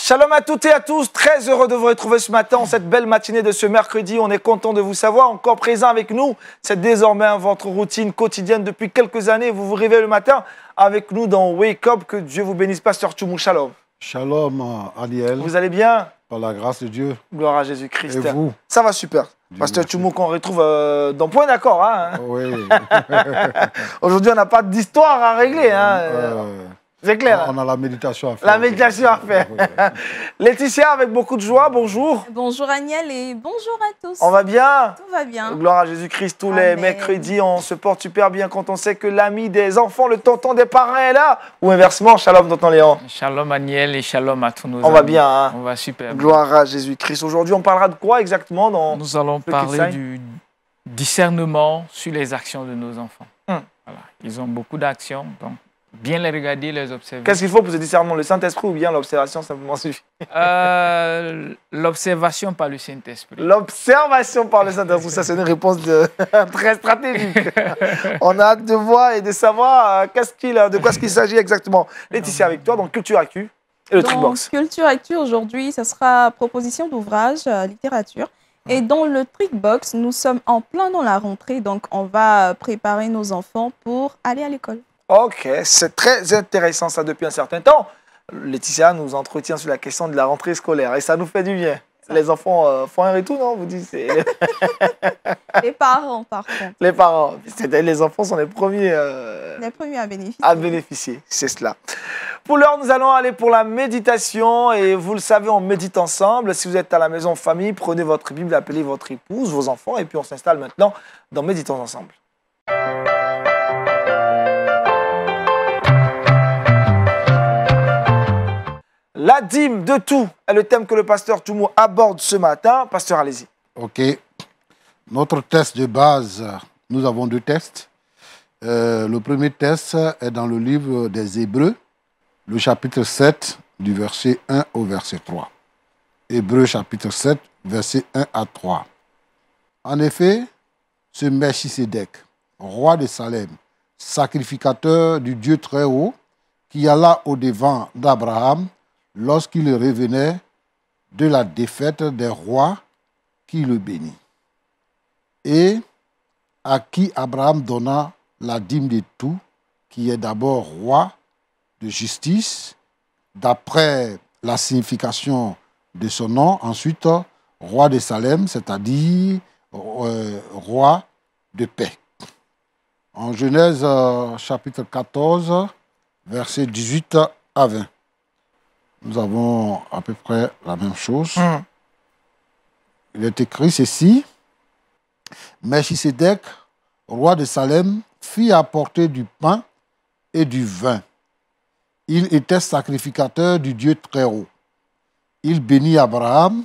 Shalom à toutes et à tous, très heureux de vous retrouver ce matin, en cette belle matinée de ce mercredi. On est content de vous savoir encore présent avec nous. C'est désormais votre routine quotidienne depuis quelques années. Vous vous réveillez le matin avec nous dans Wake Up. Que Dieu vous bénisse, Pasteur Tchoumou. Shalom. Shalom, Aniel. Vous allez bien? Par la grâce de Dieu. Gloire à Jésus-Christ. Et vous? Ça va super. Pasteur Tchoumou qu'on retrouve dans Point d'accord. Hein. Oui. Aujourd'hui, on n'a pas d'histoire à régler. Hein. C'est clair. On a la méditation à faire. La méditation à faire. Laetitia, avec beaucoup de joie, bonjour. Bonjour Aniel et bonjour à tous. On va bien? Tout va bien. Gloire à Jésus-Christ. Tous Amen. Les mercredis, on se porte super bien quand on sait que l'ami des enfants, le tonton des parents est là. Ou inversement, shalom tonton Léon. Shalom Aniel et shalom à tous nos amis. On va bien, hein? On va super bien. Gloire à Jésus-Christ. Aujourd'hui, on parlera de quoi exactement dans Nous allons parler du discernement sur les actions de nos enfants. Voilà. Ils ont beaucoup d'actions, donc bien les regarder, les observer. Qu'est-ce qu'il faut pour ce discernement? Le Saint-Esprit ou bien l'observation simplement suffit? L'observation par le Saint-Esprit. L'observation par le Saint-Esprit, ça c'est une réponse très stratégique. On a hâte de voir et de savoir de quoi il s'agit exactement. Laetitia, avec toi, donc Culture Actu et le Trickbox. Culture Actu, aujourd'hui, ça sera proposition d'ouvrage, littérature. Et dans le Trickbox, nous sommes en plein dans la rentrée, donc on va préparer nos enfants pour aller à l'école. Ok, c'est très intéressant ça depuis un certain temps. Laetitia nous entretient sur la question de la rentrée scolaire et ça nous fait du bien. Les enfants font un retour, non? Vous dites Les parents, par contre. Les parents. Les enfants sont les premiers à bénéficier. C'est cela. Pour l'heure, nous allons aller pour la méditation. Et vous le savez, on médite ensemble. Si vous êtes à la maison en famille, prenez votre Bible, appelez votre épouse, vos enfants. Et puis on s'installe maintenant dans Méditons ensemble. La dîme de tout est le thème que le pasteur Tchoumou aborde ce matin. Pasteur, allez-y. Ok. Notre test de base, nous avons deux tests. Le premier test est dans le livre des Hébreux, le chapitre 7, du verset 1 au verset 3. Hébreux chapitre 7, verset 1 à 3. En effet, ce Melchisédek, roi de Salem, sacrificateur du Dieu très haut, qui alla au-devant d'Abraham, lorsqu'il revenait de la défaite des rois qui le bénit, et à qui Abraham donna la dîme de tout, qui est d'abord roi de justice, d'après la signification de son nom, ensuite roi de Salem, c'est-à-dire roi de paix. En Genèse chapitre 14, versets 18 à 20. Nous avons à peu près la même chose. Il est écrit ceci. Melchisédek, roi de Salem, fit apporter du pain et du vin. Il était sacrificateur du Dieu très haut. Il bénit Abraham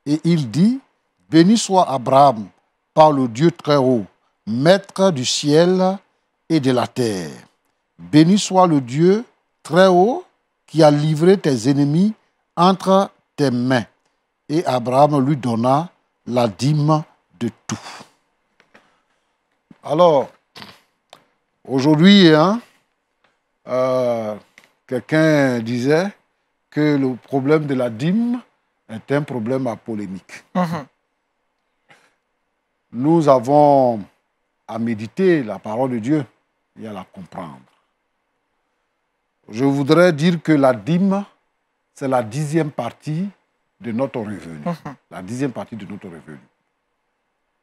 et il dit, béni soit Abraham par le Dieu très haut, maître du ciel et de la terre. Béni soit le Dieu très haut qui a livré tes ennemis entre tes mains. Et Abraham lui donna la dîme de tout. Alors, aujourd'hui, quelqu'un disait que le problème de la dîme est un problème à polémique. Nous avons à méditer la parole de Dieu et à la comprendre. Je voudrais dire que la dîme, c'est la 10e partie de notre revenu. La 10e partie de notre revenu.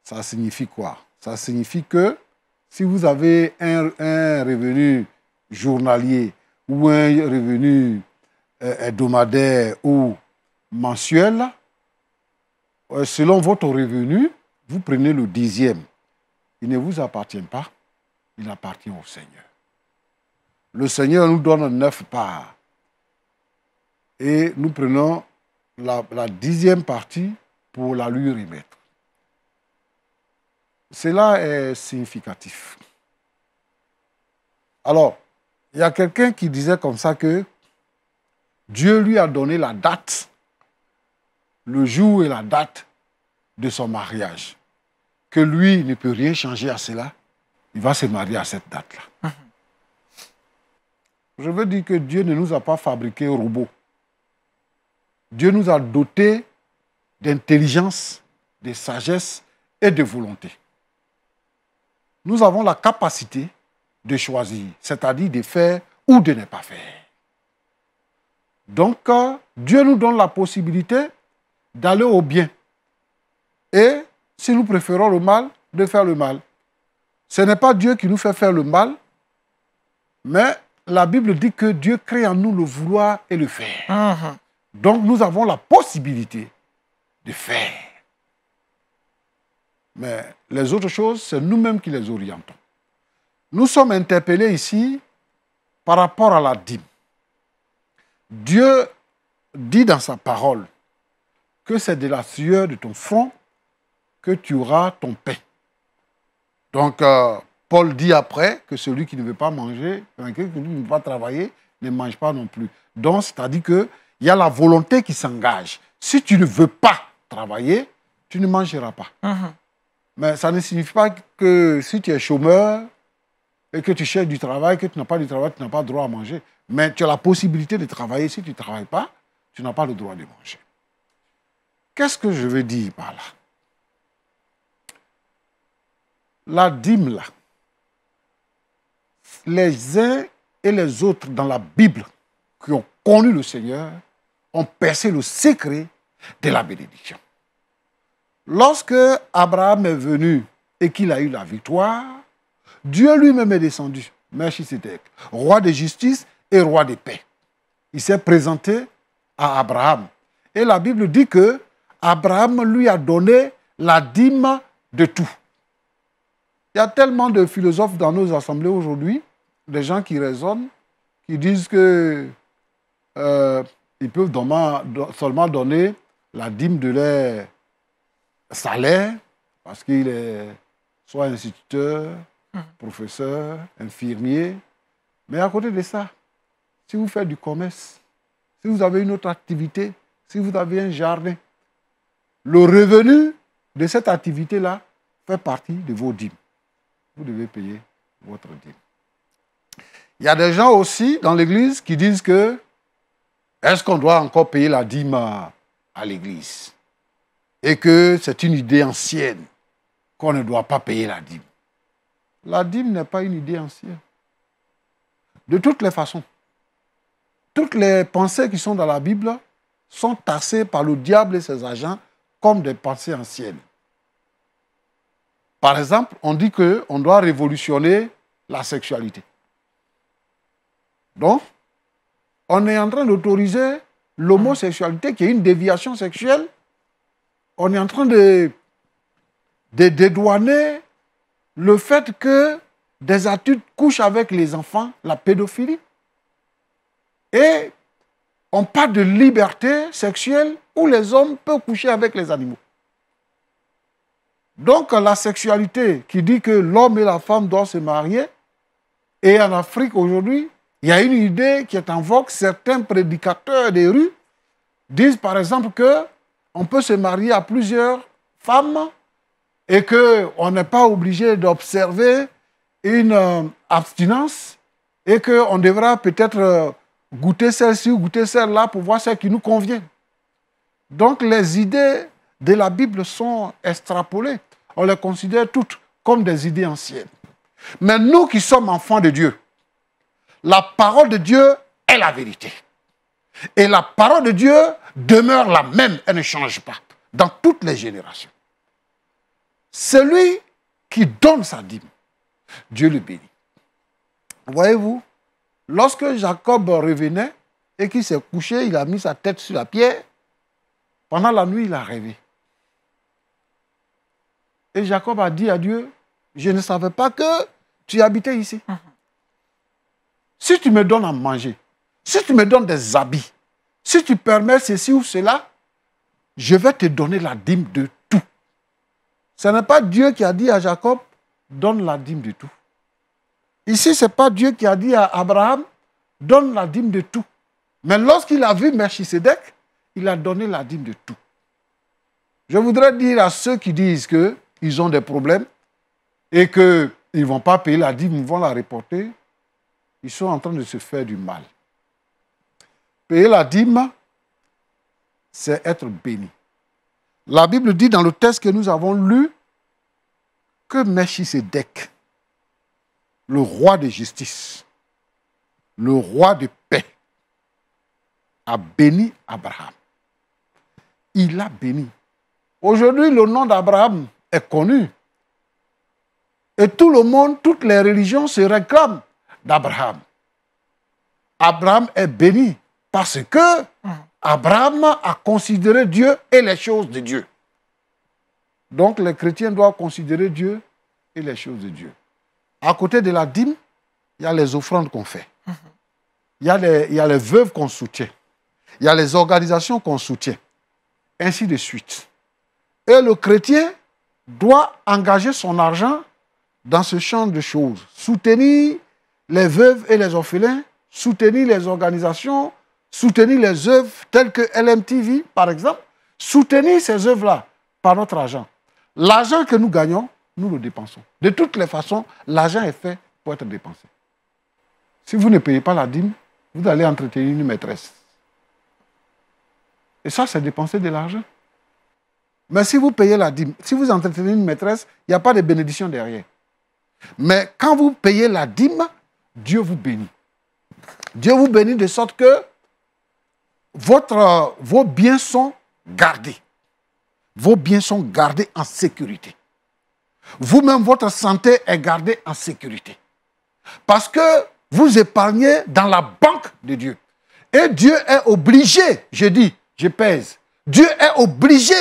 Ça signifie quoi? Ça signifie que si vous avez un revenu journalier ou un revenu hebdomadaire ou mensuel, selon votre revenu, vous prenez le 10e. Il ne vous appartient pas, il appartient au Seigneur. Le Seigneur nous donne 9 parts. Et nous prenons la 10e partie pour la lui remettre. Cela est significatif. Alors, il y a quelqu'un qui disait comme ça que Dieu lui a donné la date, le jour et la date de son mariage. Que lui ne peut rien changer à cela. Il va se marier à cette date-là. Je veux dire que Dieu ne nous a pas fabriqué robots. Dieu nous a dotés d'intelligence, de sagesse et de volonté. Nous avons la capacité de choisir, c'est-à-dire de faire ou de ne pas faire. Donc, Dieu nous donne la possibilité d'aller au bien. Et si nous préférons le mal, de faire le mal. Ce n'est pas Dieu qui nous fait faire le mal, mais la Bible dit que Dieu crée en nous le vouloir et le faire. Donc, nous avons la possibilité de faire. Mais les autres choses, c'est nous-mêmes qui les orientons. Nous sommes interpellés ici par rapport à la dîme. Dieu dit dans sa parole que c'est de la sueur de ton front que tu auras ton pain. Donc, Paul dit après que celui qui ne veut pas manger, qui ne veut pas travailler, ne mange pas non plus. Donc, c'est-à-dire qu'il y a la volonté qui s'engage. Si tu ne veux pas travailler, tu ne mangeras pas. Mais ça ne signifie pas que si tu es chômeur et que tu cherches du travail, que tu n'as pas du travail, tu n'as pas le droit à manger. Mais tu as la possibilité de travailler. Si tu ne travailles pas, tu n'as pas le droit de manger. Qu'est-ce que je veux dire par là? La dîme, là, les uns et les autres dans la Bible qui ont connu le Seigneur ont percé le secret de la bénédiction. Lorsque Abraham est venu et qu'il a eu la victoire, Dieu lui-même est descendu, Melchisedec, roi de justice et roi de paix. Il s'est présenté à Abraham. Et la Bible dit que Abraham lui a donné la dîme de tout. Il y a tellement de philosophes dans nos assemblées aujourd'hui, des gens qui raisonnent, qui disent que ils peuvent seulement donner la dîme de leur salaire, parce qu'il est soit instituteur, professeur, infirmier. Mais à côté de ça, si vous faites du commerce, si vous avez une autre activité, si vous avez un jardin, le revenu de cette activité-là fait partie de vos dîmes. Vous devez payer votre dîme. Il y a des gens aussi dans l'église qui disent que est-ce qu'on doit encore payer la dîme à l'église? Et que c'est une idée ancienne qu'on ne doit pas payer la dîme. La dîme n'est pas une idée ancienne. De toutes les façons, toutes les pensées qui sont dans la Bible sont tassées par le diable et ses agents comme des pensées anciennes. Par exemple, on dit qu'on doit révolutionner la sexualité. Donc, on est en train d'autoriser l'homosexualité qui est une déviation sexuelle. On est en train de dédouaner le fait que des adultes couchent avec les enfants, la pédophilie. Et on parle de liberté sexuelle où les hommes peuvent coucher avec les animaux. Donc la sexualité qui dit que l'homme et la femme doivent se marier, et en Afrique aujourd'hui, il y a une idée qui est en vogue. Certains prédicateurs des rues disent par exemple qu'on peut se marier à plusieurs femmes et qu'on n'est pas obligé d'observer une abstinence et qu'on devra peut-être goûter celle-ci ou goûter celle-là pour voir celle qui nous convient. Donc les idées de la Bible sont extrapolées. On les considère toutes comme des idées anciennes. Mais nous qui sommes enfants de Dieu, la parole de Dieu est la vérité. Et la parole de Dieu demeure la même, elle ne change pas, dans toutes les générations. Celui qui donne sa dîme, Dieu le bénit. Voyez-vous, lorsque Jacob revenait et qu'il s'est couché, il a mis sa tête sur la pierre, pendant la nuit, il a rêvé. Et Jacob a dit à Dieu, je ne savais pas que tu habitais ici. Si tu me donnes à manger, si tu me donnes des habits, si tu permets ceci ou cela, je vais te donner la dîme de tout. Ce n'est pas Dieu qui a dit à Jacob, donne la dîme de tout. Ici, ce n'est pas Dieu qui a dit à Abraham, donne la dîme de tout. Mais lorsqu'il a vu Melchisedec, il a donné la dîme de tout. Je voudrais dire à ceux qui disent qu'ils ont des problèmes et qu'ils ne vont pas payer la dîme, ils vont la reporter, ils sont en train de se faire du mal. Payer la dîme, c'est être béni. La Bible dit dans le texte que nous avons lu que Melchisédek, le roi de justice, le roi de paix, a béni Abraham. Il a béni. Aujourd'hui, le nom d'Abraham est connu. Et tout le monde, toutes les religions se réclament d'Abraham. Abraham est béni parce que Abraham a considéré Dieu et les choses de Dieu. Donc les chrétiens doivent considérer Dieu et les choses de Dieu. À côté de la dîme, il y a les offrandes qu'on fait. Il y a les veuves qu'on soutient. Il y a les organisations qu'on soutient. Ainsi de suite. Et le chrétien doit engager son argent dans ce champ de choses. Soutenir les veuves et les orphelins, soutenir les organisations, soutenir les œuvres telles que LMTV, par exemple, soutenir ces œuvres-là par notre argent. L'argent que nous gagnons, nous le dépensons. De toutes les façons, l'argent est fait pour être dépensé. Si vous ne payez pas la dîme, vous allez entretenir une maîtresse. Et ça, c'est dépenser de l'argent. Mais si vous payez la dîme, si vous entretenez une maîtresse, il n'y a pas de bénédiction derrière. Mais quand vous payez la dîme, Dieu vous bénit. Dieu vous bénit de sorte que vos biens sont gardés. Vos biens sont gardés en sécurité. Vous-même, votre santé est gardée en sécurité. Parce que vous épargnez dans la banque de Dieu. Et Dieu est obligé, je dis, je pèse, Dieu est obligé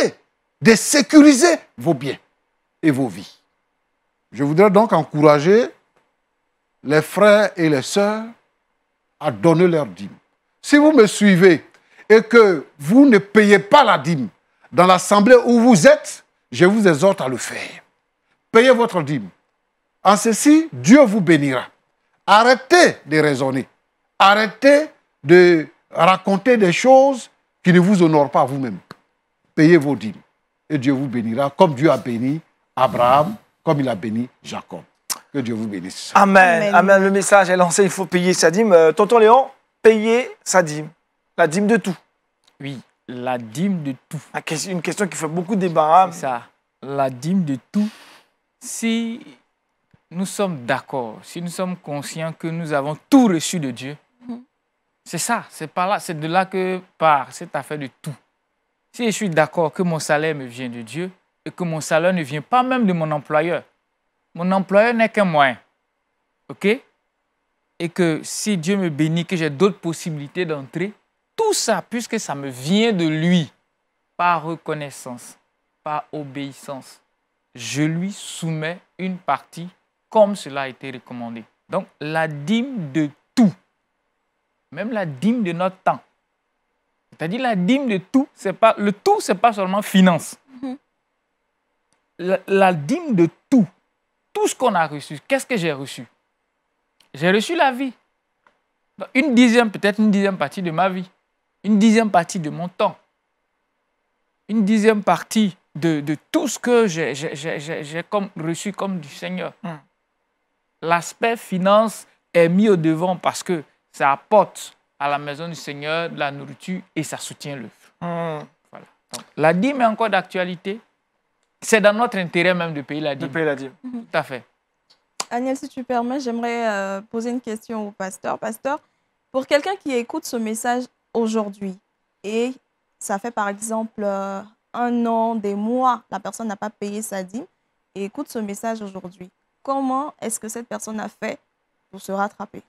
de sécuriser vos biens et vos vies. Je voudrais donc encourager les frères et les sœurs à donner leur dîme. Si vous me suivez et que vous ne payez pas la dîme dans l'assemblée où vous êtes, je vous exhorte à le faire. Payez votre dîme. En ceci, Dieu vous bénira. Arrêtez de raisonner. Arrêtez de raconter des choses qui ne vous honorent pas vous-même. Payez vos dîmes. Et Dieu vous bénira comme Dieu a béni Abraham, comme il a béni Jacob. Que Dieu vous bénisse. Amen. Amen. Le message est lancé, il faut payer sa dîme. Tonton Léon, payer sa dîme. La dîme de tout. Oui, la dîme de tout. Une question qui fait beaucoup de débat. C'est ça. La dîme de tout. Si nous sommes d'accord, si nous sommes conscients que nous avons tout reçu de Dieu, c'est ça, c'est par là, c'est de là que part cette affaire de tout. Si je suis d'accord que mon salaire me vient de Dieu et que mon salaire ne vient pas même de mon employeur n'est qu'un moyen, ok? Et que si Dieu me bénit, que j'ai d'autres possibilités d'entrer, tout ça, puisque ça me vient de lui, par reconnaissance, par obéissance, je lui soumets une partie comme cela a été recommandé. Donc, la dîme de tout, même la dîme de notre temps. C'est-à-dire la dîme de tout, le tout, ce n'est pas seulement finance. La dîme de tout ce qu'on a reçu, qu'est-ce que j'ai reçu? J'ai reçu la vie. Une dixième, peut-être une dixième partie de ma vie. Une dixième partie de mon temps. Une dixième partie de tout ce que j'ai reçu comme du Seigneur. L'aspect finance est mis au devant parce que ça apporte à la maison du Seigneur de la nourriture et ça soutient l'œuvre. Voilà. Donc, la dîme est encore d'actualité. C'est dans notre intérêt même de payer la dîme. De payer la dîme. Tout à fait. Agnès, si tu permets, j'aimerais poser une question au pasteur. Pasteur, pour quelqu'un qui écoute ce message aujourd'hui et ça fait par exemple 1 an, des mois, la personne n'a pas payé sa dîme et écoute ce message aujourd'hui, comment est-ce que cette personne a fait pour se rattraper?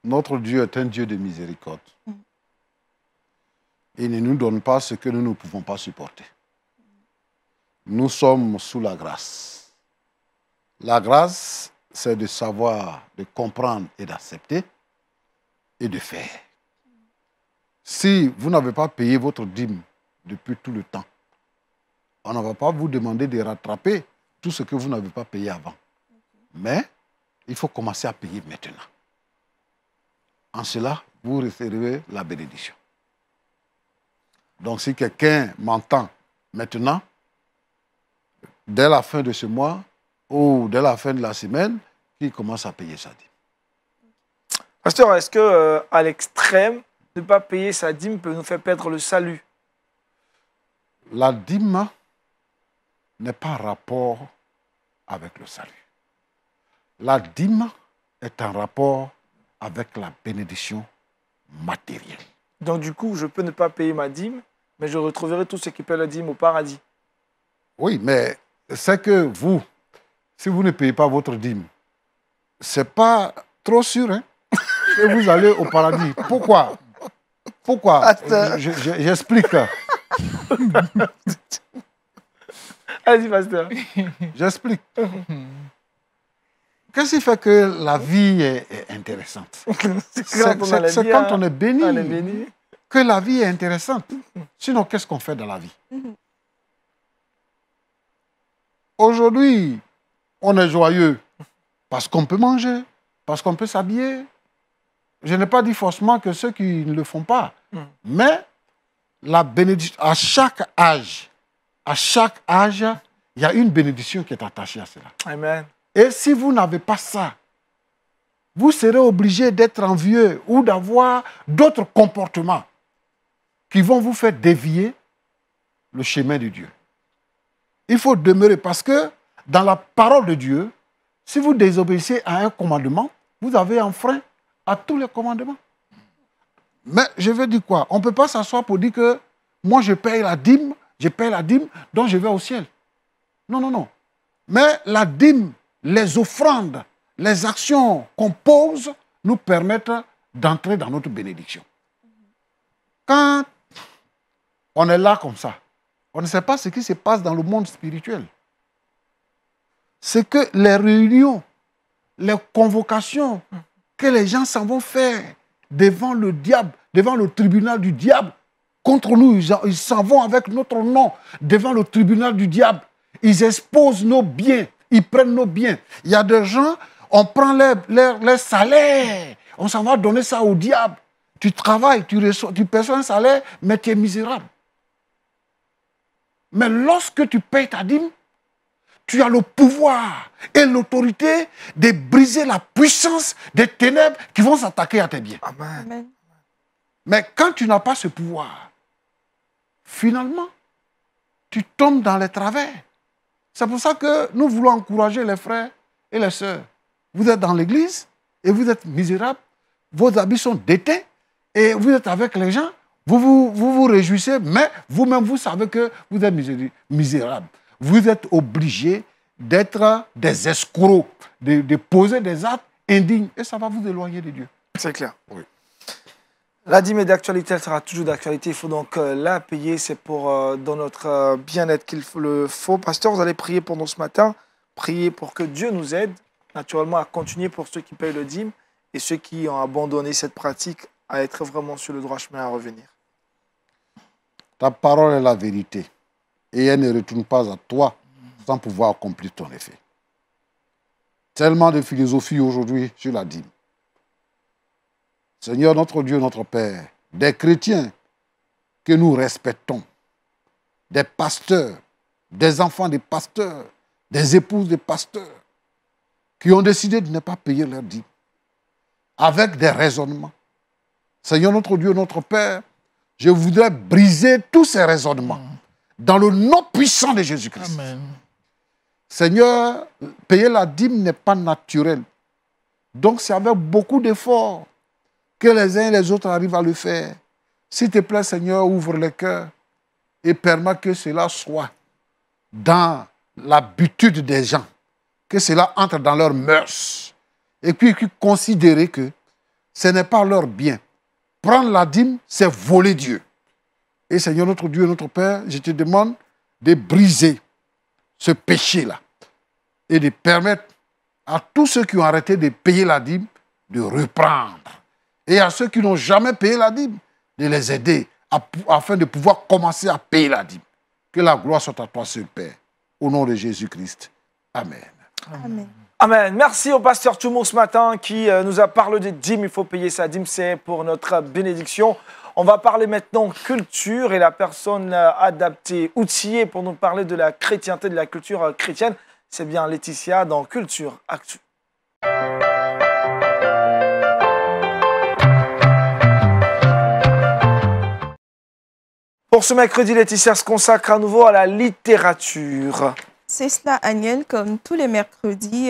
Notre Dieu est un Dieu de miséricorde. Il ne nous donne pas ce que nous ne pouvons pas supporter. Nous sommes sous la grâce. La grâce, c'est de savoir, de comprendre et d'accepter et de faire. Si vous n'avez pas payé votre dîme depuis tout le temps, on ne va pas vous demander de rattraper tout ce que vous n'avez pas payé avant. Mais il faut commencer à payer maintenant. En cela, vous recevrez la bénédiction. Donc si quelqu'un m'entend maintenant, dès la fin de ce mois ou dès la fin de la semaine, qu'il commence à payer sa dîme. Pasteur, est-ce qu'à l'extrême, ne pas payer sa dîme peut nous faire perdre le salut? La dîme n'est pas en rapport avec le salut. La dîme est en rapport avec la bénédiction matérielle. Donc du coup, je peux ne pas payer ma dîme, mais je retrouverai tout ce qui paie la dîme au paradis. Oui, mais c'est que vous, si vous ne payez pas votre dîme, c'est pas trop sûr hein, que vous allez au paradis. Pourquoi? Pourquoi? J'explique. Allez-y, pasteur. J'explique. Qu'est-ce qui fait que la vie est intéressante? C'est quand on est béni, que la vie est intéressante. Sinon, qu'est-ce qu'on fait dans la vie? Aujourd'hui, on est joyeux parce qu'on peut manger, parce qu'on peut s'habiller. Je n'ai pas dit forcément que ceux qui ne le font pas. Mais la bénédiction, à chaque âge, il y a une bénédiction qui est attachée à cela. Amen. Et si vous n'avez pas ça, vous serez obligé d'être envieux ou d'avoir d'autres comportements qui vont vous faire dévier le chemin de Dieu. Il faut demeurer parce que dans la parole de Dieu, si vous désobéissez à un commandement, vous avez enfreint à tous les commandements. Mais je veux dire quoi? On ne peut pas s'asseoir pour dire que moi je paye la dîme, donc je vais au ciel. Non, non, non. Mais la dîme, les offrandes, les actions qu'on pose nous permettent d'entrer dans notre bénédiction. Quand on est là comme ça, on ne sait pas ce qui se passe dans le monde spirituel. C'est que les réunions, les convocations que les gens s'en vont faire devant le diable, devant le tribunal du diable, contre nous, ils s'en vont avec notre nom devant le tribunal du diable. Ils exposent nos biens, ils prennent nos biens. Il y a des gens, on prend leur salaire, on s'en va donner ça au diable. Tu travailles, tu perçois un salaire, mais tu es misérable. Mais lorsque tu payes ta dîme, tu as le pouvoir et l'autorité de briser la puissance des ténèbres qui vont s'attaquer à tes biens. Amen. Amen. Mais quand tu n'as pas ce pouvoir, finalement, tu tombes dans les travers. C'est pour ça que nous voulons encourager les frères et les sœurs. Vous êtes dans l'église et vous êtes misérable, vos habits sont déteints et vous êtes avec les gens, vous vous réjouissez, mais vous-même, vous savez que vous êtes misérable. Vous êtes obligé d'être des escrocs, de poser des actes indignes et ça va vous éloigner de Dieu. C'est clair. Oui. La dîme est d'actualité, elle sera toujours d'actualité. Il faut donc la payer. C'est pour dans notre bien-être qu'il le faut. Pasteur, vous allez prier pour nous ce matin. Prier pour que Dieu nous aide, naturellement, à continuer pour ceux qui payent le dîme et ceux qui ont abandonné cette pratique à être vraiment sur le droit chemin à revenir. Ta parole est la vérité et elle ne retourne pas à toi sans pouvoir accomplir ton effet. Tellement de philosophie aujourd'hui sur la dîme. Seigneur, notre Dieu, notre Père, des chrétiens que nous respectons, des pasteurs, des enfants des pasteurs, des épouses des pasteurs, qui ont décidé de ne pas payer leur dîme, avec des raisonnements. Seigneur, notre Dieu, notre Père, je voudrais briser tous ces raisonnements dans le nom puissant de Jésus-Christ. Amen. Seigneur, payer la dîme n'est pas naturel. Donc, c'est avec beaucoup d'efforts que les uns et les autres arrivent à le faire. S'il te plaît, Seigneur, ouvre les cœurs et permets que cela soit dans l'habitude des gens, que cela entre dans leurs mœurs et puis considérer que ce n'est pas leur bien. Prendre la dîme, c'est voler Dieu. Et Seigneur, notre Dieu, notre Père, je te demande de briser ce péché-là et de permettre à tous ceux qui ont arrêté de payer la dîme de reprendre. Et à ceux qui n'ont jamais payé la dîme, de les aider afin de pouvoir commencer à payer la dîme. Que la gloire soit à toi, seul Père. Au nom de Jésus-Christ. Amen. Amen. Amen. Merci au pasteur Toumour ce matin qui nous a parlé de dîme. Il faut payer sa dîme, c'est pour notre bénédiction. On va parler maintenant culture et la personne adaptée, outillée pour nous parler de la chrétienté, de la culture chrétienne. C'est bien Laetitia dans Culture Actu. Pour ce mercredi, Laetitia se consacre à nouveau à la littérature. C'est cela, Agnel, comme tous les mercredis,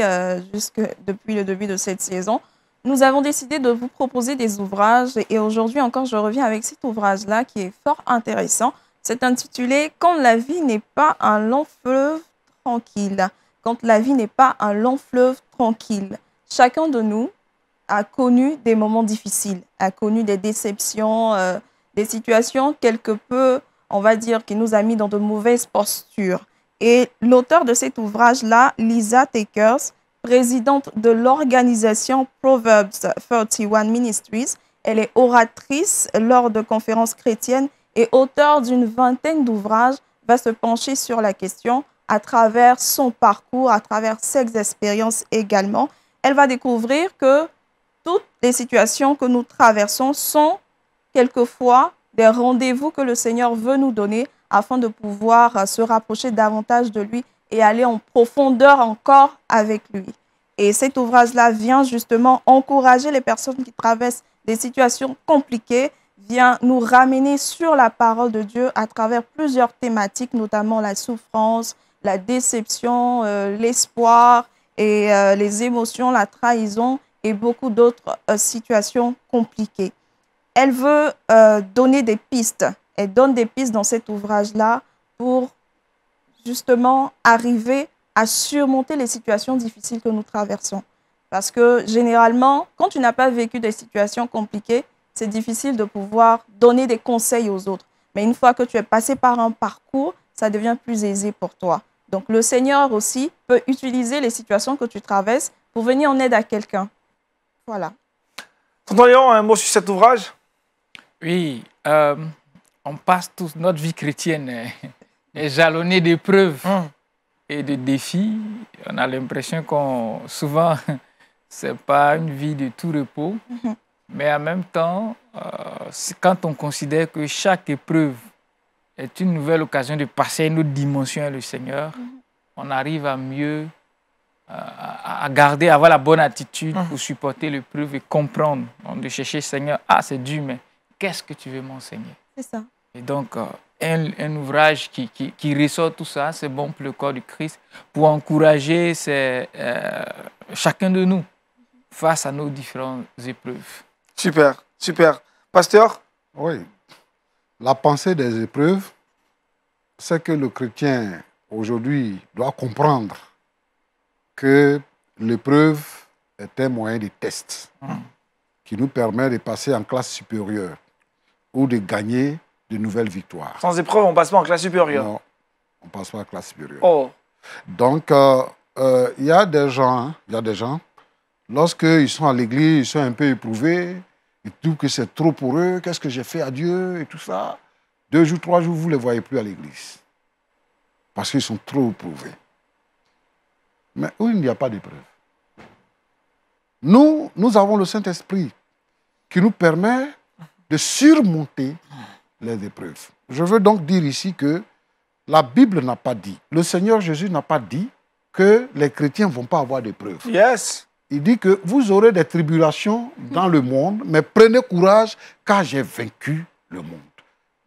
depuis le début de cette saison. Nous avons décidé de vous proposer des ouvrages et aujourd'hui encore, je reviens avec cet ouvrage-là qui est fort intéressant. C'est intitulé « Quand la vie n'est pas un long fleuve tranquille ». Quand la vie n'est pas un long fleuve tranquille. Chacun de nous a connu des moments difficiles, a connu des déceptions, des situations quelque peu, on va dire, qui nous a mis dans de mauvaises postures. Et l'auteur de cet ouvrage-là, Lisa Takers, présidente de l'organisation Proverbs 31 Ministries, elle est oratrice lors de conférences chrétiennes et auteure d'une vingtaine d'ouvrages, va se pencher sur la question à travers son parcours, à travers ses expériences également. Elle va découvrir que toutes les situations que nous traversons sont quelquefois des rendez-vous que le Seigneur veut nous donner afin de pouvoir se rapprocher davantage de lui et aller en profondeur encore avec lui. Et cet ouvrage-là vient justement encourager les personnes qui traversent des situations compliquées, vient nous ramener sur la parole de Dieu à travers plusieurs thématiques, notamment la souffrance, la déception, l'espoir et les émotions, la trahison et beaucoup d'autres situations compliquées. Elle veut donner des pistes. Elle donne des pistes dans cet ouvrage-là pour justement arriver à surmonter les situations difficiles que nous traversons. Parce que généralement, quand tu n'as pas vécu des situations compliquées, c'est difficile de pouvoir donner des conseils aux autres. Mais une fois que tu es passé par un parcours, ça devient plus aisé pour toi. Donc le Seigneur aussi peut utiliser les situations que tu traverses pour venir en aide à quelqu'un. Voilà. Tonton Léon, un mot sur cet ouvrage? Oui, on passe tous, notre vie chrétienne est jalonnée d'épreuves et de défis. On a l'impression qu'on, souvent, ce n'est pas une vie de tout repos. Mais en même temps, quand on considère que chaque épreuve est une nouvelle occasion de passer à une autre dimension avec le Seigneur, on arrive à mieux, à garder, à avoir la bonne attitude pour supporter l'épreuve et comprendre. Donc, de chercher, Seigneur, ah, c'est dur, mais qu'est-ce que tu veux m'enseigner? C'est ça. Et donc, un ouvrage qui ressort tout ça, c'est bon pour le corps du Christ, pour encourager chacun de nous face à nos différentes épreuves. Super, super. Pasteur? Oui. La pensée des épreuves, c'est que le chrétien, aujourd'hui, doit comprendre que l'épreuve est un moyen de test qui nous permet de passer en classe supérieure ou de gagner de nouvelles victoires. Sans épreuve, on ne passe pas en classe supérieure. Non, on ne passe pas en classe supérieure. Oh. Donc, il y a des gens, lorsqu'ils sont à l'église, ils sont un peu éprouvés, ils trouvent que c'est trop pour eux, qu'est-ce que j'ai fait à Dieu et tout ça. 2 jours, 3 jours, vous ne les voyez plus à l'église. Parce qu'ils sont trop éprouvés. Mais où il n'y a pas d'épreuve. Nous avons le Saint-Esprit qui nous permet de surmonter les épreuves. Je veux donc dire ici que la Bible n'a pas dit, le Seigneur Jésus n'a pas dit que les chrétiens ne vont pas avoir d'épreuves. Yes. Il dit que vous aurez des tribulations dans le monde, mais prenez courage car j'ai vaincu le monde.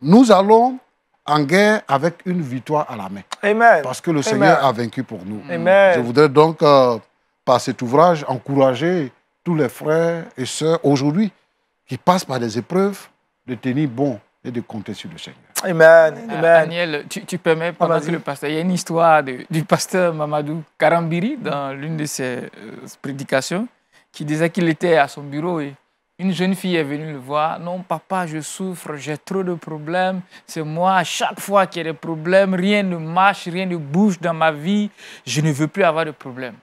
Nous allons en guerre avec une victoire à la main. Amen. Parce que le Seigneur a vaincu pour nous. Amen. Je voudrais donc, par cet ouvrage, encourager tous les frères et sœurs aujourd'hui qui passent par des épreuves de tenir bon et de compter sur le Seigneur. Amen. Amen. Daniel, tu permets, pendant que le pasteur, il y a une histoire du pasteur Mamadou Karambiri dans l'une de ses prédications qui disait qu'il était à son bureau et une jeune fille est venue le voir. Non, papa, je souffre, j'ai trop de problèmes. C'est moi, à chaque fois qu'il y a des problèmes, rien ne marche, rien ne bouge dans ma vie. Je ne veux plus avoir de problème.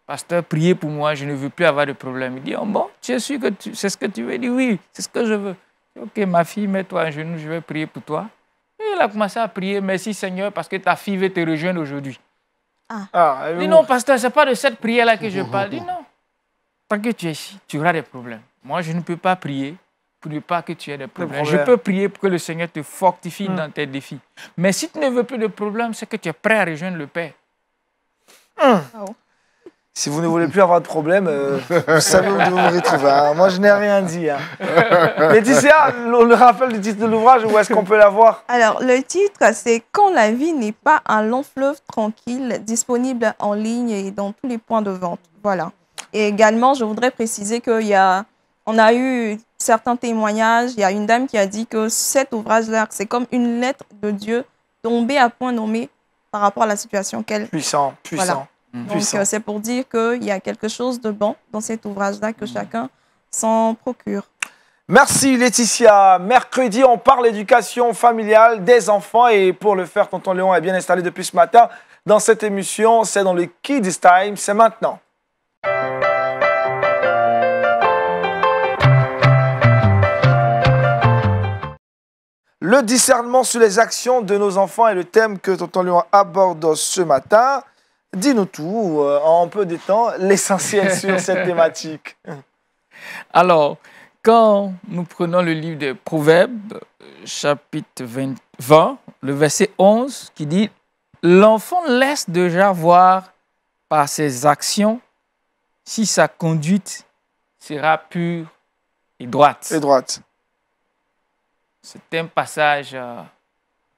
Pasteur, priez pour moi, je ne veux plus avoir de problème. Il dit, oh bon, tu es sûr que c'est ce que tu veux? Il dit, oui, c'est ce que je veux. Ok, ma fille, mets-toi à genoux, je vais prier pour toi. Et il a commencé à prier, merci Seigneur, parce que ta fille veut te rejoindre aujourd'hui. Il dit, non, pasteur, ce n'est pas de cette prière-là que je parle. Il dit, non, tant que tu es ici, tu auras des problèmes. Moi, je ne peux pas prier pour ne pas que tu aies des problèmes. Je peux prier pour que le Seigneur te fortifie dans tes défis. Mais si tu ne veux plus de problèmes, c'est que tu es prêt à rejoindre le Père. Si vous ne voulez plus avoir de problème, vous savez où vous me retrouver. Hein. Moi, je n'ai rien dit. Hein. Laetitia, le rappel du titre de l'ouvrage, où est-ce qu'on peut l'avoir? Alors, le titre, c'est « Quand la vie n'est pas un long fleuve tranquille », disponible en ligne et dans tous les points de vente. Voilà. Et également, je voudrais préciser qu'on a eu certains témoignages. Il y a une dame qui a dit que cet ouvrage-là, c'est comme une lettre de Dieu tombée à point nommé par rapport à la situation qu'elle... Puissant. Voilà. Donc, c'est pour dire qu'il y a quelque chose de bon dans cet ouvrage-là que chacun s'en procure. Merci Laetitia. Mercredi, on parle éducation familiale des enfants. Et pour le faire, tonton Léon est bien installé depuis ce matin dans cette émission. C'est dans le Kids Time. C'est maintenant. Le discernement sur les actions de nos enfants est le thème que tonton Léon aborde ce matin. Dis-nous tout, en peu de temps, l'essentiel sur cette thématique. Alors, quand nous prenons le livre de Proverbes, chapitre 20, le verset 11, qui dit « L'enfant laisse déjà voir par ses actions si sa conduite sera pure et droite. » C'est un passage,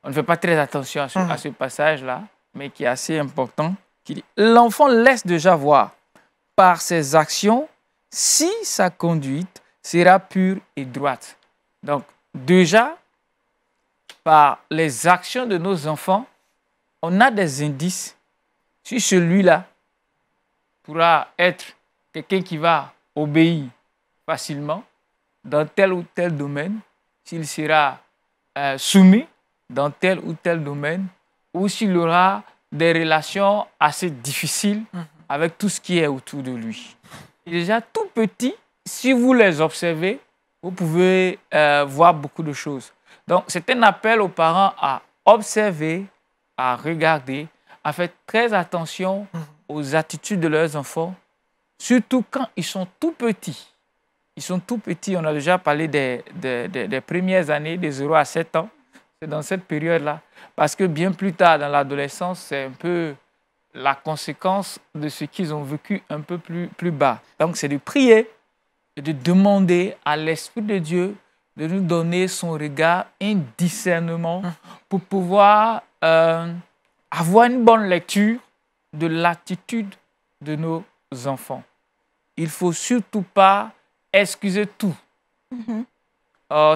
on ne fait pas très attention à ce passage-là, mais qui est assez important. Qui dit, l'enfant laisse déjà voir par ses actions si sa conduite sera pure et droite. Donc, déjà, par les actions de nos enfants, on a des indices si celui-là pourra être quelqu'un qui va obéir facilement dans tel ou tel domaine, s'il sera soumis dans tel ou tel domaine, ou s'il aura des relations assez difficiles avec tout ce qui est autour de lui. Et déjà, tout petit, si vous les observez, vous pouvez voir beaucoup de choses. Donc, c'est un appel aux parents à observer, à regarder, à faire très attention aux attitudes de leurs enfants, surtout quand ils sont tout petits. Ils sont tout petits, on a déjà parlé des premières années, des 0 à 7 ans. C'est dans cette période-là. Parce que bien plus tard, dans l'adolescence, c'est un peu la conséquence de ce qu'ils ont vécu un peu plus bas. Donc, c'est de prier et de demander à l'Esprit de Dieu de nous donner son regard, un discernement pour pouvoir avoir une bonne lecture de l'attitude de nos enfants. Il ne faut surtout pas excuser tout.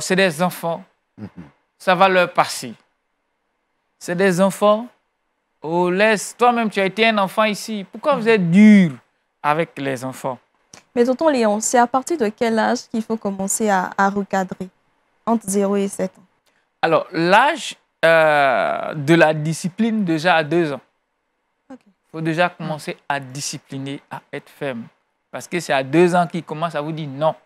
C'est des enfants. Ça va leur passer. C'est des enfants. Oh, laisse. Toi-même, tu as été un enfant ici. Pourquoi vous êtes dur avec les enfants? Mais tonton Léon, c'est à partir de quel âge qu'il faut commencer à recadrer? Entre 0 et 7 ans. Alors, l'âge de la discipline, déjà à 2 ans. Il faut déjà commencer à discipliner, à être ferme. Parce que c'est à 2 ans qu'il commence à vous dire non.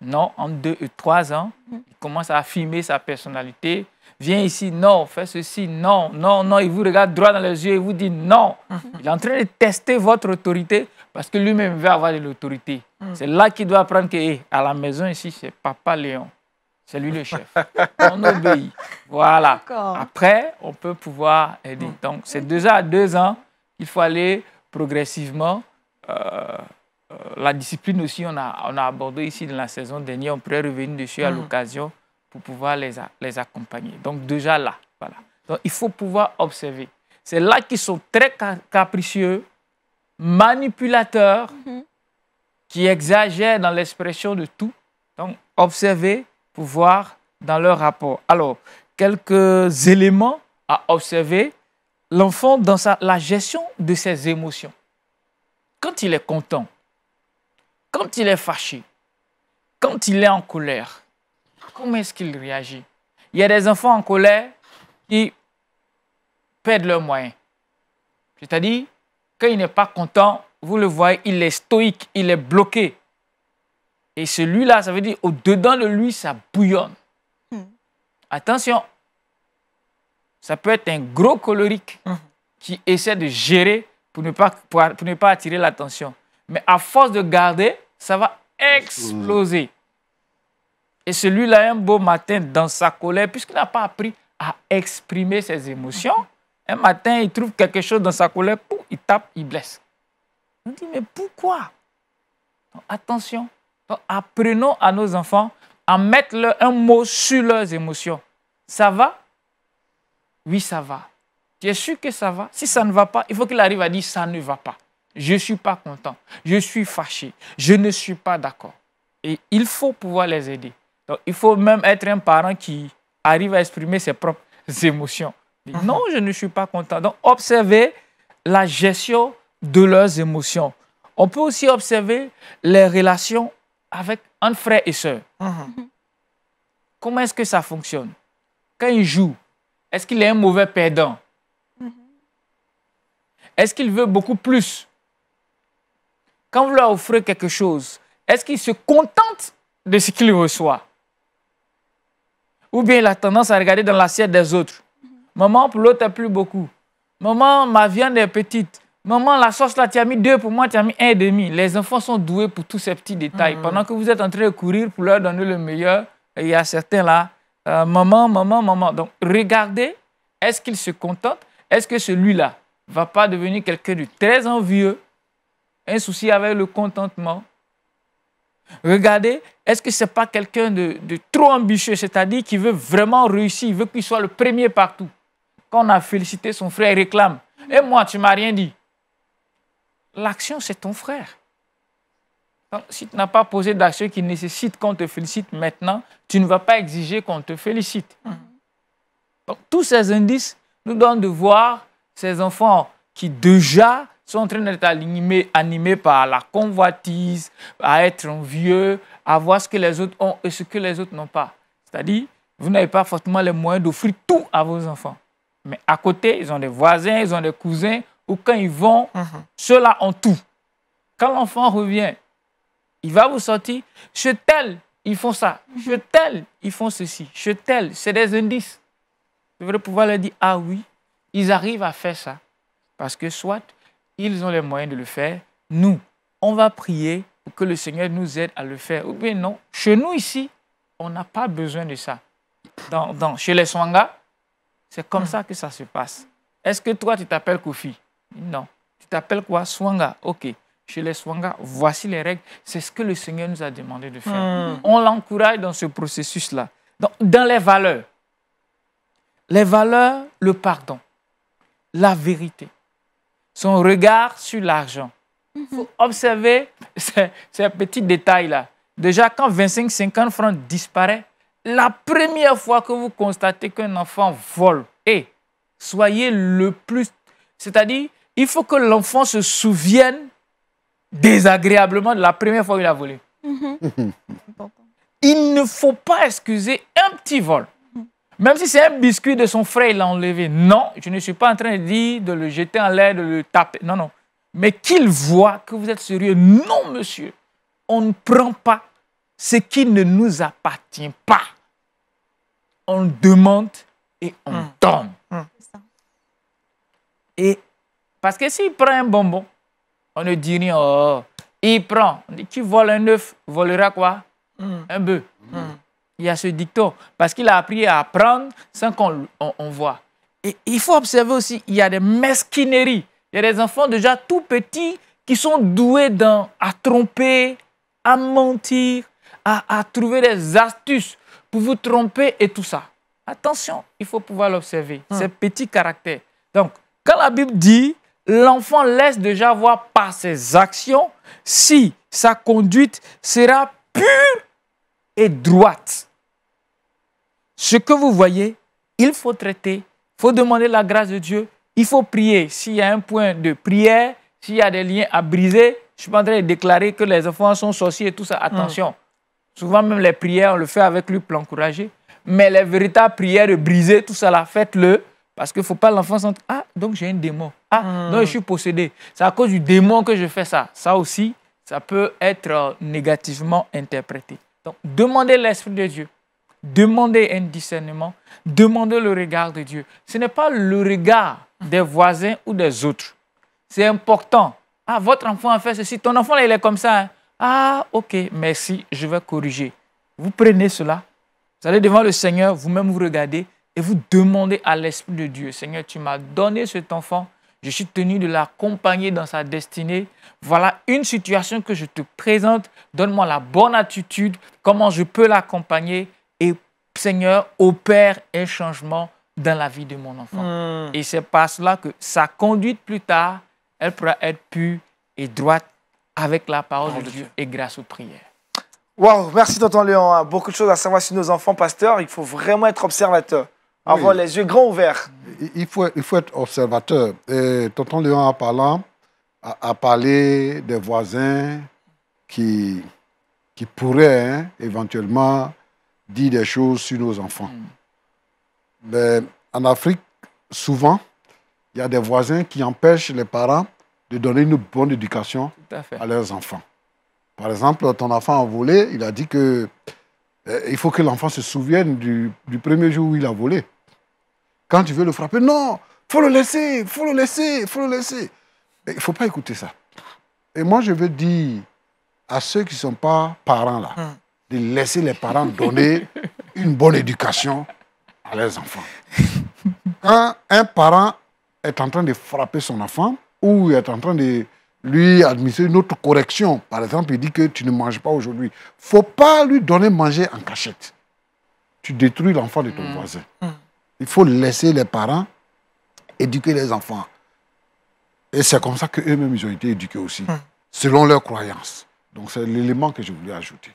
Non, entre 2 et 3 ans, il commence à affirmer sa personnalité. Viens ici, non, fais ceci, non, non, non. Il vous regarde droit dans les yeux et vous dit non. Il est en train de tester votre autorité parce que lui-même veut avoir de l'autorité. C'est là qu'il doit apprendre que à la maison ici, c'est Papa Léon. C'est lui le chef. On obéit. Voilà. Après, on peut pouvoir aider. Donc, c'est déjà à 2 ans qu'il faut aller progressivement. La discipline aussi, on a abordé ici dans la saison dernière. On pourrait revenir dessus à l'occasion pour pouvoir les accompagner. Donc déjà là, voilà. Donc il faut pouvoir observer. C'est là qu'ils sont très capricieux, manipulateurs, qui exagèrent dans l'expression de tout. Donc observer pour voir dans leur rapport. Alors, quelques éléments à observer. L'enfant dans la gestion de ses émotions. Quand il est content, quand il est fâché, quand il est en colère, comment est-ce qu'il réagit? Il y a des enfants en colère qui perdent leurs moyens. C'est-à-dire, quand il n'est pas content, vous le voyez, il est stoïque, il est bloqué. Et celui-là, ça veut dire, au-dedans de lui, ça bouillonne. Attention, ça peut être un gros colérique qui essaie de gérer pour ne pas attirer l'attention. Mais à force de garder, ça va exploser. Et celui-là, un beau matin, dans sa colère, puisqu'il n'a pas appris à exprimer ses émotions, un matin, il trouve quelque chose dans sa colère, il tape, il blesse. On dit, mais pourquoi? Donc, attention, donc, apprenons à nos enfants à mettre un mot sur leurs émotions. Ça va? Oui, ça va. Tu es sûr que ça va? Si ça ne va pas, il faut qu'il arrive à dire ça ne va pas. Je ne suis pas content. Je suis fâché. Je ne suis pas d'accord. Et il faut pouvoir les aider. Donc, il faut même être un parent qui arrive à exprimer ses propres émotions. Non, je ne suis pas content. Donc, observez la gestion de leurs émotions. On peut aussi observer les relations entre frères et sœurs. Comment est-ce que ça fonctionne? Quand ils jouent, est-ce qu'il est un mauvais perdant? Est-ce qu'il veut beaucoup plus? Quand vous leur offrez quelque chose, est-ce qu'il se contente de ce qu'il reçoit? Ou bien il a tendance à regarder dans l'assiette des autres. Maman, pour l'autre, tu n'as plus beaucoup. Maman, ma viande est petite. Maman, la sauce là, tu as mis 2, pour moi, tu as mis 1,5. Les enfants sont doués pour tous ces petits détails. Pendant que vous êtes en train de courir pour leur donner le meilleur, il y a certains là, maman, maman, maman. Donc, regardez, est-ce qu'il se contente? Est-ce que celui-là ne va pas devenir quelqu'un de très envieux? Un souci avec le contentement? Regardez, est-ce que ce n'est pas quelqu'un de trop ambitieux, c'est-à-dire qui veut vraiment réussir, il veut qu'il soit le premier partout? Quand on a félicité son frère, il réclame. Et moi, tu ne m'as rien dit. L'action, c'est ton frère. Donc, si tu n'as pas posé d'action qui nécessite qu'on te félicite maintenant, tu ne vas pas exiger qu'on te félicite. Donc, tous ces indices nous donnent de voir ces enfants qui déjà sont en train d'être animés par la convoitise, à être envieux, à voir ce que les autres ont et ce que les autres n'ont pas. C'est-à-dire, vous n'avez pas forcément les moyens d'offrir tout à vos enfants. Mais à côté, ils ont des voisins, ils ont des cousins, ou quand ils vont, ceux-là ont tout. Quand l'enfant revient, il va vous sortir, chez tel, ils font ça, chez tel, ils font ceci, chez tel, c'est des indices. Vous devriez pouvoir leur dire, ah oui, ils arrivent à faire ça. Parce que soit ils ont les moyens de le faire, nous, on va prier pour que le Seigneur nous aide à le faire. Ou bien non, chez nous ici, on n'a pas besoin de ça. Chez les Swanga, c'est comme ça que ça se passe. Est-ce que toi, tu t'appelles Kofi? Non. Tu t'appelles quoi? Swanga. OK. Chez les Swanga, voici les règles. C'est ce que le Seigneur nous a demandé de faire. On l'encourage dans ce processus-là. Dans les valeurs, le pardon, la vérité, son regard sur l'argent. Il faut observer ces petits détails-là. Déjà, quand 25-50 francs disparaît, la première fois que vous constatez qu'un enfant vole, soyez le plus... C'est-à-dire, il faut que l'enfant se souvienne désagréablement de la première fois qu'il a volé. Il ne faut pas excuser un petit vol. Même si c'est un biscuit de son frère, il l'a enlevé. Non, je ne suis pas en train de dire de le jeter en l'air, de le taper. Non, non. Mais qu'il voit que vous êtes sérieux. Non, monsieur. On ne prend pas ce qui ne nous appartient pas. On demande et on donne. Et parce que s'il prend un bonbon, on ne dit rien. Oh, il prend. On dit, qui vole un œuf, volera quoi? Un bœuf. Il y a ce dicton. Parce qu'il a appris à apprendre sans qu'on voit. Et il faut observer aussi, il y a des mesquineries. Il y a des enfants déjà tout petits qui sont doués à tromper, à mentir, à trouver des astuces pour vous tromper et tout ça. Attention, il faut pouvoir l'observer. Ces petits caractères. Donc, quand la Bible dit, l'enfant laisse déjà voir par ses actions si sa conduite sera pure et droite. Ce que vous voyez, il faut traiter, il faut demander la grâce de Dieu, il faut prier. S'il y a un point de prière, s'il y a des liens à briser, je suis pas en train de déclarer que les enfants sont sorciers et tout ça. Attention, souvent même les prières, on le fait avec lui pour l'encourager. Mais les véritables prières de briser, tout ça là, faites-le. Parce qu'il ne faut pas l'enfant sentir, ah, donc j'ai un démon. Ah, donc je suis possédé. C'est à cause du démon que je fais ça. Ça aussi, ça peut être négativement interprété. Donc, demandez l'Esprit de Dieu. Demandez un discernement. Demandez le regard de Dieu. Ce n'est pas le regard des voisins ou des autres. C'est important. Ah, votre enfant a fait ceci. Ton enfant, là, il est comme ça. Hein? Ah, ok, merci, je vais corriger. Vous prenez cela. Vous allez devant le Seigneur, vous-même vous regardez et vous demandez à l'Esprit de Dieu, Seigneur, tu m'as donné cet enfant. Je suis tenu de l'accompagner dans sa destinée. Voilà une situation que je te présente. Donne-moi la bonne attitude, comment je peux l'accompagner. Et Seigneur, opère un changement dans la vie de mon enfant. Et c'est par cela que sa conduite plus tard, elle pourra être pure et droite avec la parole de Dieu et grâce aux prières. Waouh, merci tonton Léon. Beaucoup de choses à savoir sur nos enfants, pasteur. Il faut vraiment être observateur, avoir les yeux grands ouverts. Il faut être observateur. Et tonton Léon a parlé des voisins qui pourraient éventuellement dire des choses sur nos enfants. Mais en Afrique, souvent, il y a des voisins qui empêchent les parents de donner une bonne éducation à leurs enfants. Par exemple, ton enfant a volé, il a dit que il faut que l'enfant se souvienne du premier jour où il a volé. Quand tu veux le frapper, non, il faut le laisser, il faut le laisser, il faut le laisser. Mais il ne faut pas écouter ça. Et moi, je veux dire à ceux qui ne sont pas parents là, de laisser les parents donner une bonne éducation à leurs enfants. Quand un parent est en train de frapper son enfant ou est en train de lui administrer une autre correction, par exemple, il dit que tu ne manges pas aujourd'hui, il ne faut pas lui donner manger en cachette. Tu détruis l'enfant de ton voisin. Il faut laisser les parents éduquer les enfants. Et c'est comme ça qu'eux-mêmes, ils ont été éduqués aussi, selon leurs croyances. Donc, c'est l'élément que je voulais ajouter.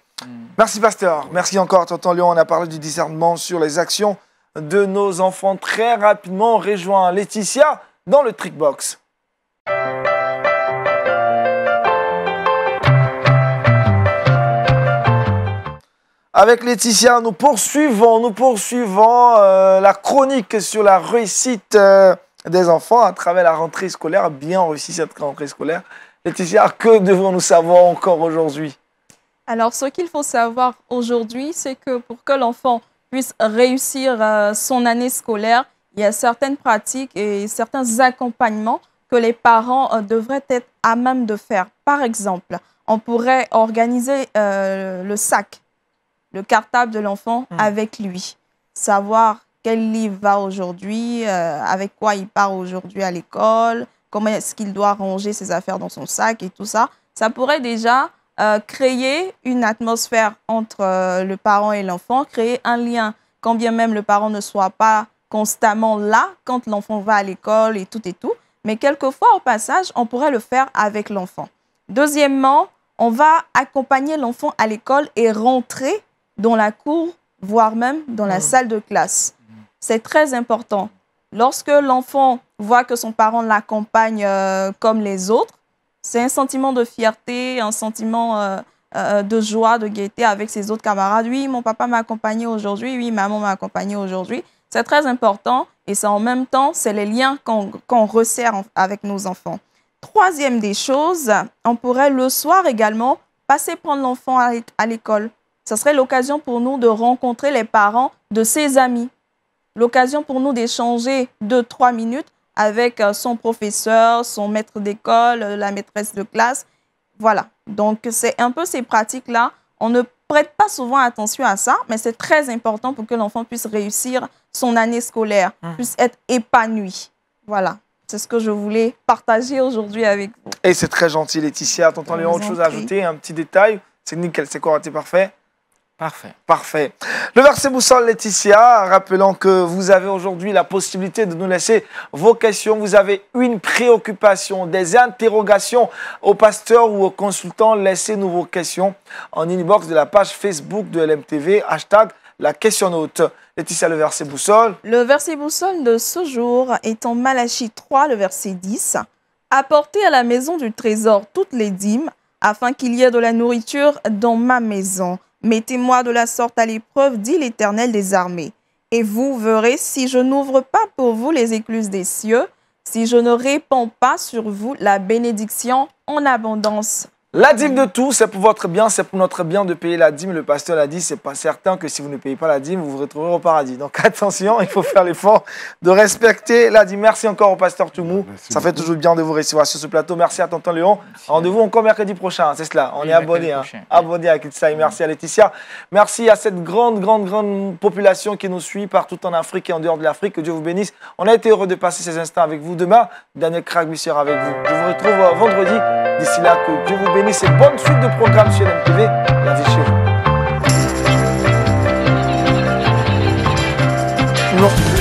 Merci, pasteur. Merci encore, tonton Léon. On a parlé du discernement sur les actions de nos enfants. Très rapidement, on rejoint Laetitia dans le Trickbox. Avec Laetitia, nous poursuivons la chronique sur la réussite des enfants à travers la rentrée scolaire. Bien réussi cette rentrée scolaire. Laetitia, que devons-nous savoir encore aujourd'hui? Alors, ce qu'il faut savoir aujourd'hui, c'est que pour que l'enfant puisse réussir son année scolaire, il y a certaines pratiques et certains accompagnements que les parents devraient être à même de faire. Par exemple, on pourrait organiser le sac, le cartable de l'enfant avec lui. Savoir quel livre va aujourd'hui, avec quoi il part aujourd'hui à l'école, comment est-ce qu'il doit ranger ses affaires dans son sac et tout ça. Ça pourrait déjà créer une atmosphère entre le parent et l'enfant, créer un lien, quand bien même le parent ne soit pas constamment là quand l'enfant va à l'école et tout. Mais quelquefois, au passage, on pourrait le faire avec l'enfant. Deuxièmement, on va accompagner l'enfant à l'école et rentrer dans la cour, voire même dans la salle de classe. C'est très important. Lorsque l'enfant voit que son parent l'accompagne comme les autres, c'est un sentiment de fierté, un sentiment de joie, de gaieté avec ses autres camarades. Oui, mon papa m'a accompagné aujourd'hui. Oui, maman m'a accompagné aujourd'hui. C'est très important et c'est en même temps, c'est les liens qu'on resserre avec nos enfants. Troisième des choses, on pourrait le soir également passer prendre l'enfant à l'école. Ce serait l'occasion pour nous de rencontrer les parents de ses amis. L'occasion pour nous d'échanger 2-3 minutes avec son professeur, son maître d'école, la maîtresse de classe. Voilà. Donc, c'est un peu ces pratiques-là. On ne prête pas souvent attention à ça, mais c'est très important pour que l'enfant puisse réussir son année scolaire, puisse être épanoui. Voilà. C'est ce que je voulais partager aujourd'hui avec vous. Et c'est très gentil, Laetitia. Tonton Léon, autre chose à ajouter, un petit détail. C'est nickel, c'est quoi, c'est parfait? Parfait. Parfait. Le verset boussole, Laetitia, rappelant que vous avez aujourd'hui la possibilité de nous laisser vos questions. Vous avez une préoccupation, des interrogations au pasteur ou au consultant. Laissez-nous vos questions en inbox de la page Facebook de LMTV, hashtag la question note. Laetitia, le verset boussole. Le verset boussole de ce jour est en Malachie 3, le verset 10. Apportez à la maison du trésor toutes les dîmes, afin qu'il y ait de la nourriture dans ma maison. Mettez-moi de la sorte à l'épreuve, dit l'Éternel des armées. Et vous verrez si je n'ouvre pas pour vous les écluses des cieux, si je ne répands pas sur vous la bénédiction en abondance. La dîme de tout, c'est pour votre bien, c'est pour notre bien de payer la dîme. Le pasteur l'a dit, c'est pas certain que si vous ne payez pas la dîme, vous vous retrouverez au paradis. Donc attention, il faut faire l'effort de respecter la dîme. Merci encore au pasteur Toumou. Ça fait toujours bien de vous recevoir sur ce plateau. Merci à tonton Léon. Rendez-vous encore mercredi prochain, c'est cela. On est abonné. Abonné à Kitsaï. Merci à Laetitia. Merci à cette grande population qui nous suit partout en Afrique et en dehors de l'Afrique. Que Dieu vous bénisse. On a été heureux de passer ces instants avec vous. Demain, Daniel Kragby sera avec vous. Je vous retrouve vendredi. D'ici là, que Dieu vous bénisse et bonne suite de programme sur LMTV. La vie chez vous. Non.